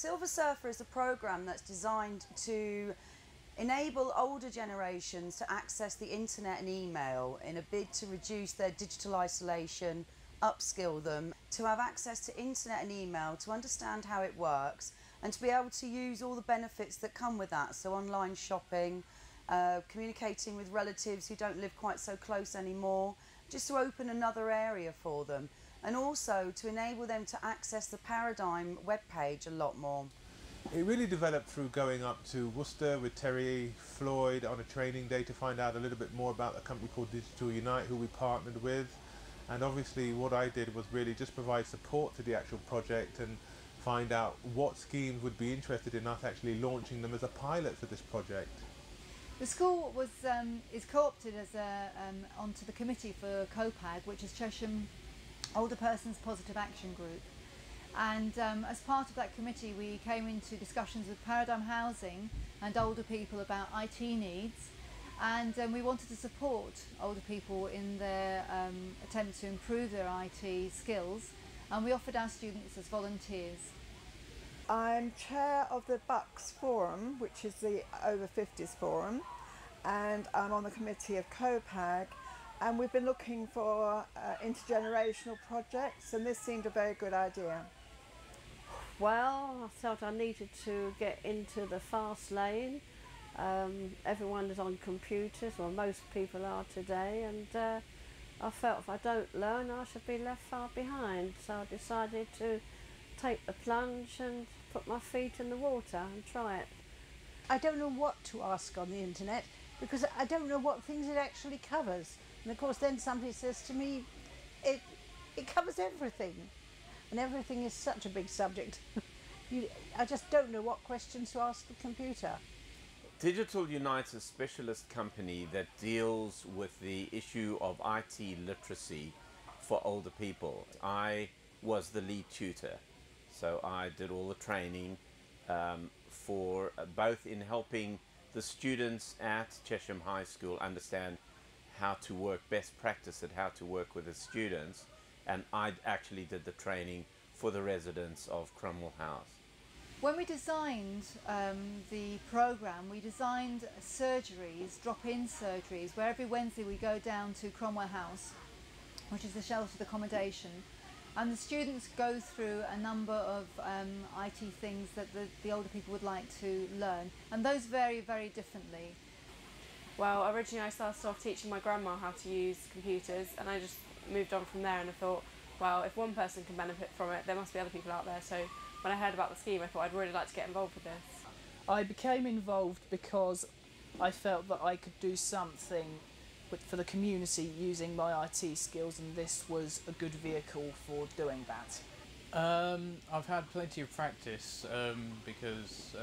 Silver Surfer is a programme that's designed to enable older generations to access the internet and email in a bid to reduce their digital isolation, upskill them, to have access to internet and email, to understand how it works, and to be able to use all the benefits that come with that. So online shopping, communicating with relatives who don't live quite so close anymore, just to open another area for them, and also to enable them to access the Paradigm webpage a lot more. It really developed through going up to Worcester with Terry Floyd on a training day to find out a little bit more about a company called Digital Unite, who we partnered with. And obviously what I did was really just provide support to the actual project and find out what schemes would be interested in us actually launching them as a pilot for this project. The school is co-opted as onto the committee for COPAG, which is Chesham Older Persons Positive Action Group. And as part of that committee, we came into discussions with Paradigm Housing and older people about IT needs, and we wanted to support older people in their attempt to improve their IT skills, and we offered our students as volunteers. I'm chair of the Bucks Forum, which is the Over 50s Forum, and I'm on the committee of COPAG, and we've been looking for intergenerational projects, and this seemed a very good idea. Well, I felt I needed to get into the fast lane. Everyone is on computers, or most people are today, and I felt if I don't learn I should be left far behind. So I decided to take the plunge and put my feet in the water and try it. I don't know what to ask on the internet because I don't know what things it actually covers. And of course then somebody says to me, it covers everything. And everything is such a big subject. I just don't know what questions to ask the computer. Digital Unite's a specialist company that deals with the issue of IT literacy for older people. I was the lead tutor, so I did all the training for both in helping the students at Chesham High School understand how to work, best practice at how to work with the students, and I actually did the training for the residents of Cromwell House. When we designed the programme, we designed surgeries, drop-in surgeries, where every Wednesday we go down to Cromwell House, which is the sheltered accommodation, and the students go through a number of IT things that the older people would like to learn, and those vary very differently. Well, originally I started off teaching my grandma how to use computers, and I just moved on from there, and I thought, well, if one person can benefit from it, there must be other people out there. So when I heard about the scheme, I thought I'd really like to get involved with this. I became involved because I felt that I could do something for the community using my IT skills, and this was a good vehicle for doing that. I've had plenty of practice because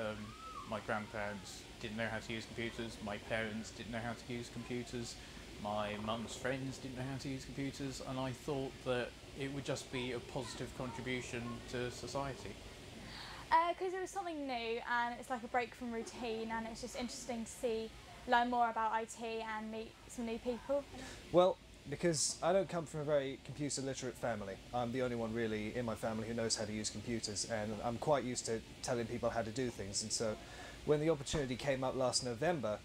my grandparents didn't know how to use computers, my parents didn't know how to use computers, my mum's friends didn't know how to use computers, and I thought that it would just be a positive contribution to society. Because it was something new, and it's like a break from routine, and it's just interesting to learn more about IT and meet some new people. Well, because I don't come from a very computer literate family. I'm the only one really in my family who knows how to use computers, and I'm quite used to telling people how to do things, and so when the opportunity came up last November,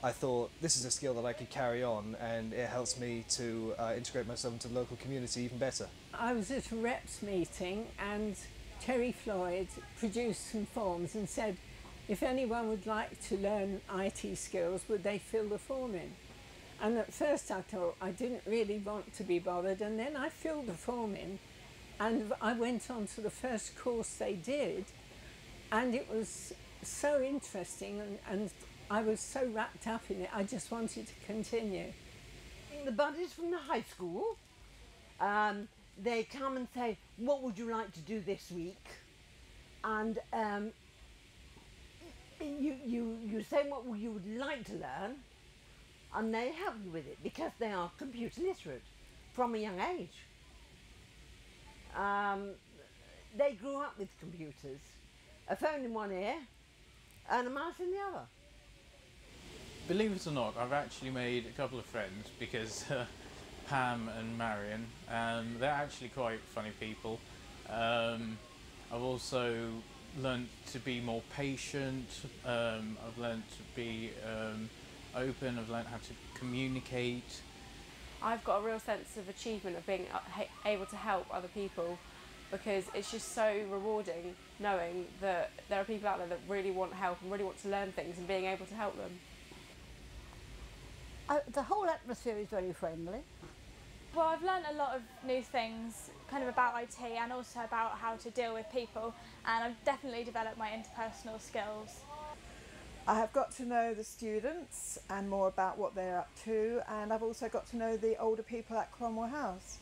I thought this is a skill that I could carry on, and it helps me to integrate myself into the local community even better. I was at a reps meeting and Terry Floyd produced some forms and said if anyone would like to learn IT skills, would they fill the form in? And at first I thought I didn't really want to be bothered, and then I filled the form in and I went on to the first course they did, and it was so interesting, and I was so wrapped up in it, I just wanted to continue. The buddies from the high school, they come and say, what would you like to do this week? And you say what you would like to learn, and they help you with it because they are computer literate from a young age. They grew up with computers, a phone in one ear and a mouse in the other. Believe it or not, I've actually made a couple of friends because Pam and Marion, they're actually quite funny people. I've also learned to be more patient, I've learned to be open, I've learned how to communicate. I've got a real sense of achievement of being able to help other people, because it's just so rewarding knowing that there are people out there that really want help and really want to learn things, and being able to help them. The whole atmosphere is very friendly. Well, I've learned a lot of new things kind of about IT and also about how to deal with people, and I've definitely developed my interpersonal skills. I have got to know the students and more about what they're up to, and I've also got to know the older people at Cromwell House.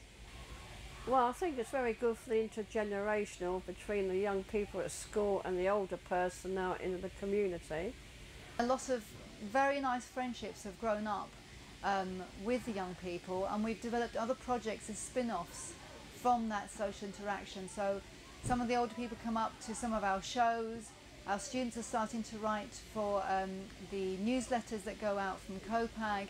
Well, I think it's very good for the intergenerational between the young people at school and the older person out in the community. A lot of very nice friendships have grown up with the young people, and we've developed other projects as spin-offs from that social interaction. So some of the older people come up to some of our shows. Our students are starting to write for the newsletters that go out from COPAG,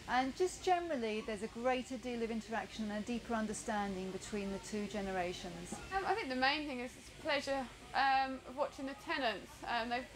and just generally there's a greater deal of interaction and a deeper understanding between the two generations. I think the main thing is pleasure of watching the tenants. They've